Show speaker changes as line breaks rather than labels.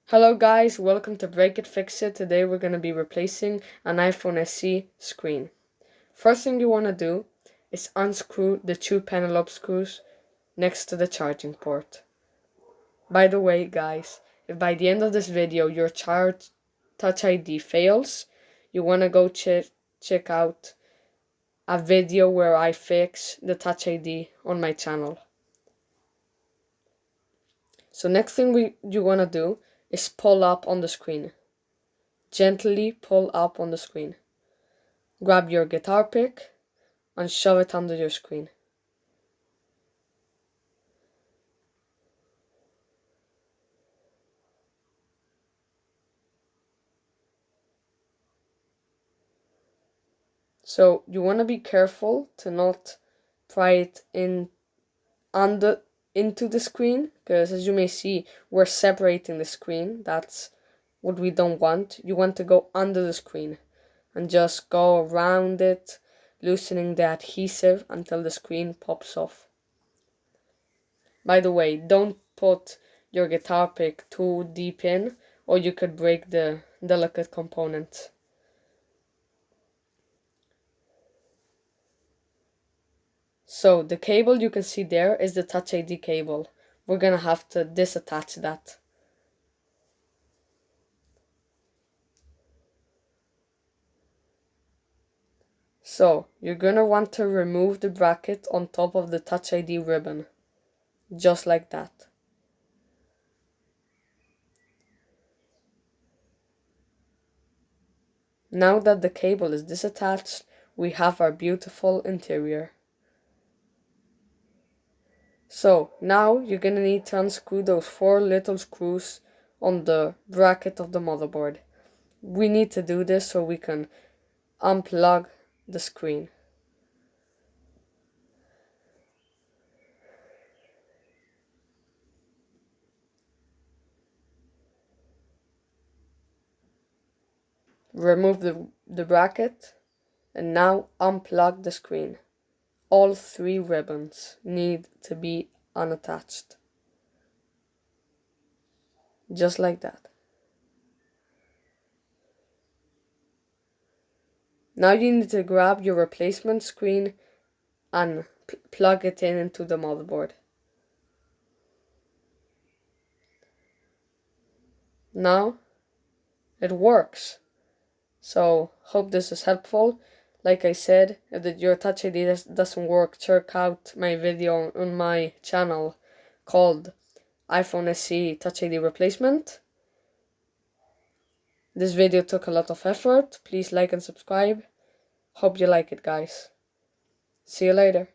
Hello guys, welcome to Break It Fix It. Today we're going to be replacing an iPhone SE screen. First thing you want to do is unscrew the two Penelope screws next to the charging port. By the way guys, if by the end of this video your Touch ID fails, you want to go check out a video where I fix the Touch ID on my channel. So next thing you want to do is pull up on the screen. Gently pull up on the screen. Grab your guitar pick and shove it under your screen. So you want to be careful to not pry it into the screen, because as you may see, we're separating the screen. That's what we don't want. You want to go under the screen and just go around it, loosening the adhesive until the screen pops off. By the way, don't put your guitar pick too deep in, or you could break the delicate component. So the cable you can see there is the Touch ID cable. We're gonna have to disattach that. So you're gonna want to remove the bracket on top of the Touch ID ribbon, just like that. Now that the cable is disattached, we have our beautiful interior. So now you're gonna need to unscrew those 4 little screws on the bracket of the motherboard. We need to do this so we can unplug the screen. Remove the bracket and now unplug the screen. All 3 ribbons need to be unattached. Just like that. Now you need to grab your replacement screen and plug it into the motherboard. Now it works. So hope this is helpful. Like I said, if your Touch ID doesn't work, check out my video on my channel called iPhone SE Touch ID Replacement. This video took a lot of effort. Please like and subscribe. Hope you like it, guys. See you later.